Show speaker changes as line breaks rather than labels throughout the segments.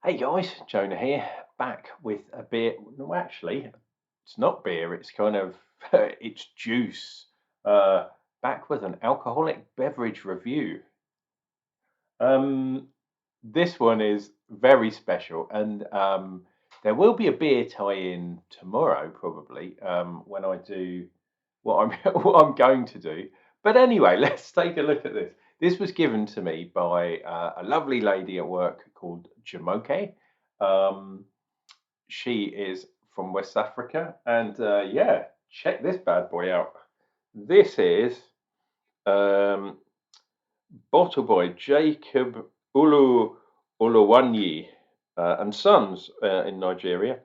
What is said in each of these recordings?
Hey guys, Jonah here, back with a beer. No, actually, it's not beer. It's kind of it's juice. Back with an alcoholic beverage review. Um, this one is very special, and there will be a beer tie-in tomorrow, probably when I do what I'm what I'm going to do. But anyway, let's take a look at this. This was given to me by a lovely lady at work called Jumoke. Um, she is from West Africa, and yeah, check this bad boy out. This is um, bottled by Jacob Olu Awoniyi and Sons in Nigeria,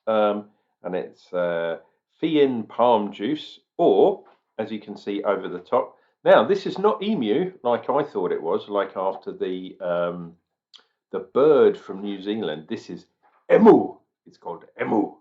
and it's Fiin palm juice, or as you can see over the top. Now, this is not emu like I thought it was, like after the bird from New Zealand. This is emu. It's called emu.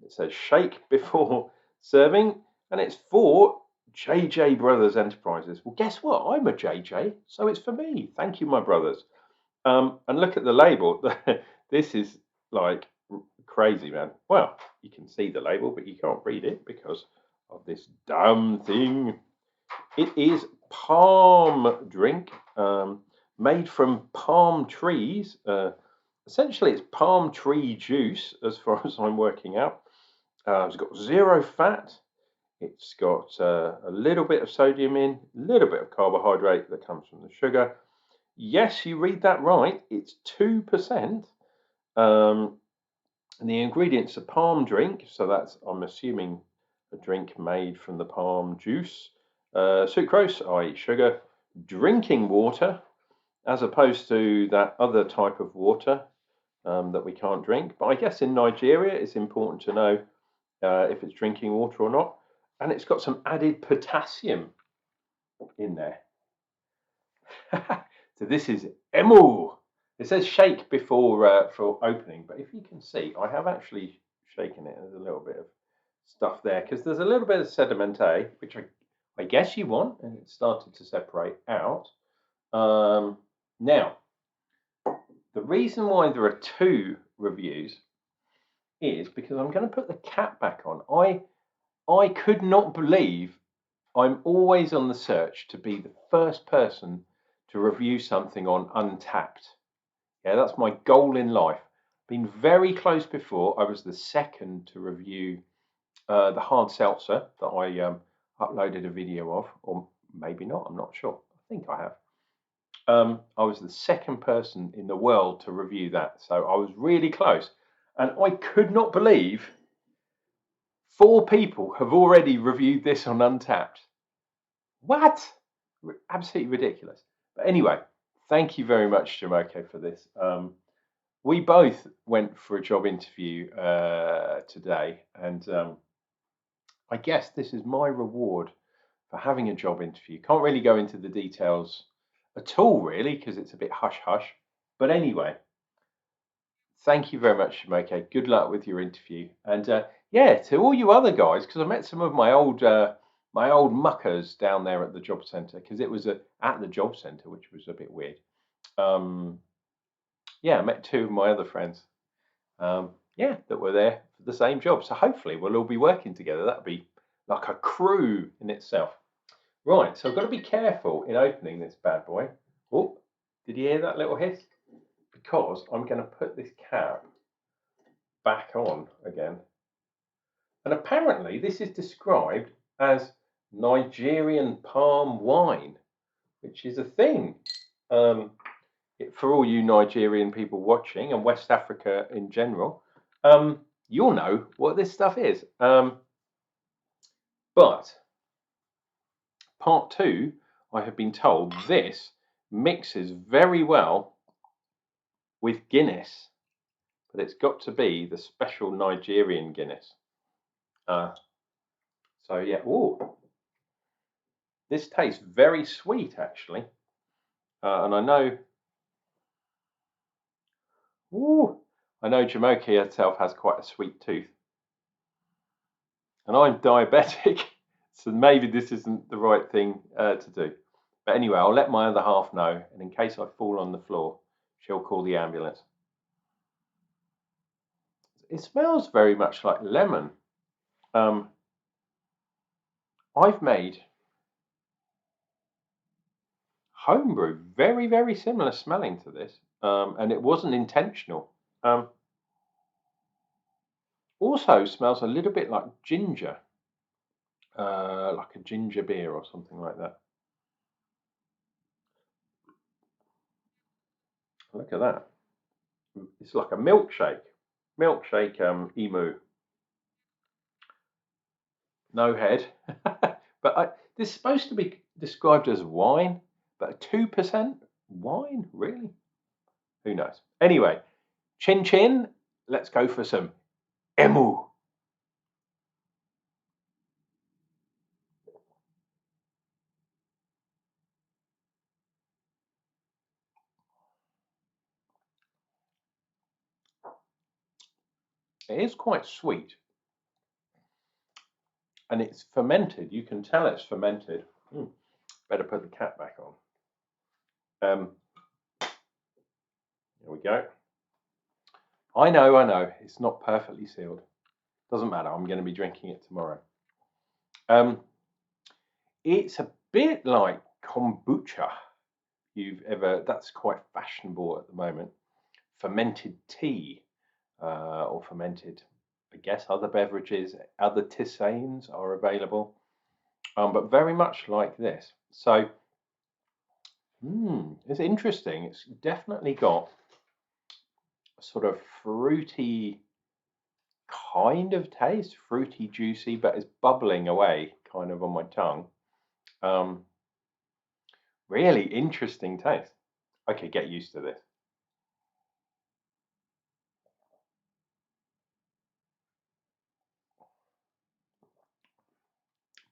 It says shake before serving, and it's for JJ Brothers Enterprises. Well, guess what? I'm a JJ, so it's for me. Thank you, my brothers. And look at the label. This is like crazy, man. Well, you can see the label, but you can't read it because of this damn thing. It is palm drink made from palm trees. Essentially, it's palm tree juice, as far as I'm working out. It's got zero fat. It's got a little bit of sodium in, a little bit of carbohydrate that comes from the sugar. Yes, you read that right. It's 2%. And the ingredients are palm drink, so that's, I'm assuming, a drink made from the palm juice. Sucrose, i.e. sugar. Drinking water, as opposed to that other type of water that we can't drink. But I guess in Nigeria, it's important to know if it's drinking water or not. And it's got some added potassium in there. So this is emu. It says shake before for opening, but if you can see, I have actually shaken it. There's a little bit of stuff there because there's a little bit of sedimente, which I guess you want, and it started to separate out. Now, the reason why there are two reviews is because I'm going to put the cap back on. I could not believe I'm always on the search to be the first person to review something on Untapped. Yeah, that's my goal in life. Been very close before. I was the second to review the hard seltzer that I uploaded a video of, or maybe not. I'm not sure. I think I have. I was the second person in the world to review that, so I was really close, and I could not believe 4 people have already reviewed this on Untapped. What? Absolutely ridiculous. But anyway, thank you very much, Jumoke, for this. We both went for a job interview today, and I guess this is my reward for having a job interview. Can't really go into the details at all, really, because it's a bit hush hush. But anyway, thank you very much, Jumoke. Good luck with your interview, and yeah, to all you other guys, because I met some of my old muckers down there at the job centre, because it was at the job centre, which was a bit weird. Yeah, I met 2 of my other friends. Yeah, that were there for the same job. So hopefully we'll all be working together. That'd be like a crew in itself. Right, so I've got to be careful in opening this bad boy. Oh, did you hear that little hiss? Because I'm going to put this cap back on again. And apparently this is described as Nigerian palm wine, which is a thing. For all you Nigerian people watching and West Africa in general, you'll know what this stuff is. But part 2, I have been told this mixes very well with Guinness, but it's got to be the special Nigerian Guinness. So yeah, oh, this tastes very sweet actually, and I know. Ooh, I know Jumoke herself has quite a sweet tooth. And I'm diabetic, so maybe this isn't the right thing to do. But anyway, I'll let my other half know, and in case I fall on the floor, she'll call the ambulance. It smells very much like lemon. Um, I've made homebrew very, very similar smelling to this, and it wasn't intentional. Um, Also smells a little bit like ginger, like a ginger beer or something like that. Look at that. It's like a milkshake. Milkshake emu. No head. This is supposed to be described as wine, but 2% wine? Really? Who knows? Anyway, chin chin. Let's go for some emu. It is quite sweet, and it's fermented. You can tell it's fermented. Better put the cap back on. Here we go. I know. It's not perfectly sealed. Doesn't matter. I'm going to be drinking it tomorrow. It's a bit like kombucha. That's quite fashionable at the moment. Fermented tea, or fermented, I guess, other beverages, other tisanes are available. But very much like this. So, it's interesting. It's definitely got a sort of fruity kind of taste, fruity, juicy, but it's bubbling away kind of on my tongue. Really interesting taste. Okay, get used to this.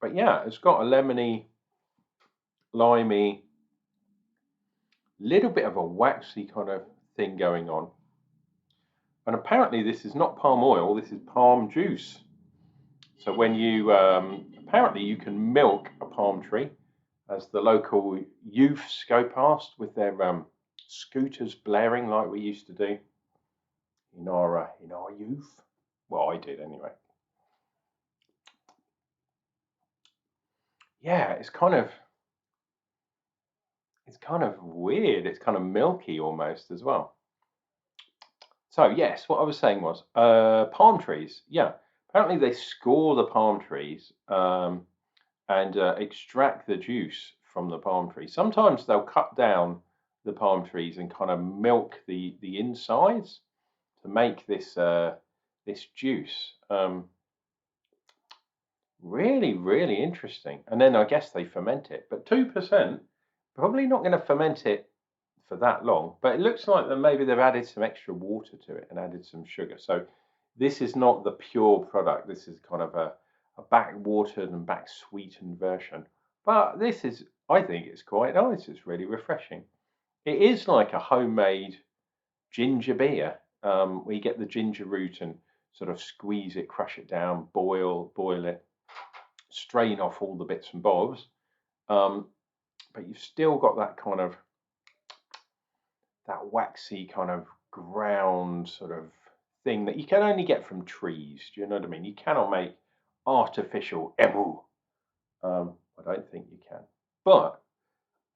But yeah, it's got a lemony, limey, little bit of a waxy kind of thing going on. And apparently this is not palm oil, this is palm juice. So when you, apparently you can milk a palm tree, as the local youths go past with their scooters blaring like we used to do in our youth. Well, I did anyway. Yeah, it's kind of weird. It's kind of milky almost as well. So yes, what I was saying was palm trees. Yeah, apparently they score the palm trees and extract the juice from the palm tree. Sometimes they'll cut down the palm trees and kind of milk the insides to make this juice. Really, really interesting. And then I guess they ferment it, but 2% probably not going to ferment it for that long. But it looks like that maybe they've added some extra water to it and added some sugar. So this is not the pure product. This is kind of a backwatered and back sweetened version. But this is, I think it's quite nice. It's really refreshing. It is like a homemade ginger beer. We get the ginger root and sort of squeeze it, crush it down, boil it, strain off all the bits and bobs. But you've still got that kind of that waxy kind of ground sort of thing that you can only get from trees. Do you know what I mean? You cannot make artificial emu. I don't think you can. But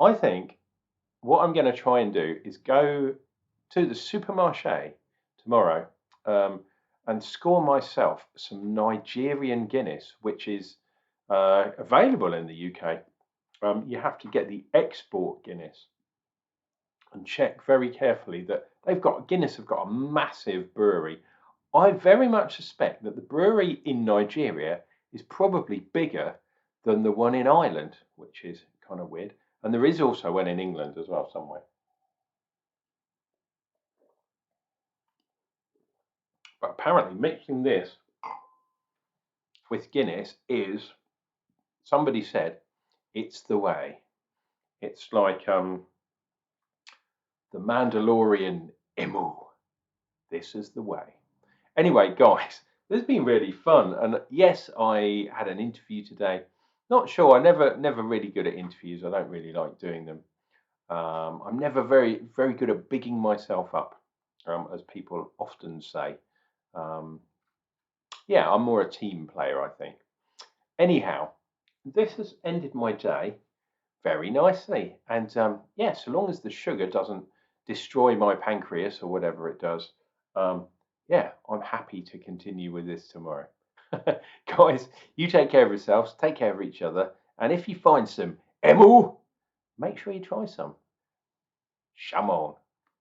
I think what I'm going to try and do is go to the supermarché tomorrow and score myself some Nigerian Guinness, which is available in the UK. You have to get the export Guinness and check very carefully that Guinness have got a massive brewery. I very much suspect that the brewery in Nigeria is probably bigger than the one in Ireland, which is kind of weird. And there is also one in England as well somewhere. But apparently mixing this with Guinness is, somebody said, it's the way. It's like the Mandalorian emu. This is the way. Anyway, guys, this has been really fun. And yes, I had an interview today. Not sure. Never really good at interviews. I don't really like doing them. I'm never very good at bigging myself up, as people often say. Yeah, I'm more a team player, I think. Anyhow, this has ended my day very nicely. And yeah, so long as the sugar doesn't destroy my pancreas or whatever it does, um, yeah, I'm happy to continue with this tomorrow. Guys, you take care of yourselves, take care of each other, and if you find some Emil, make sure you try some. Come on.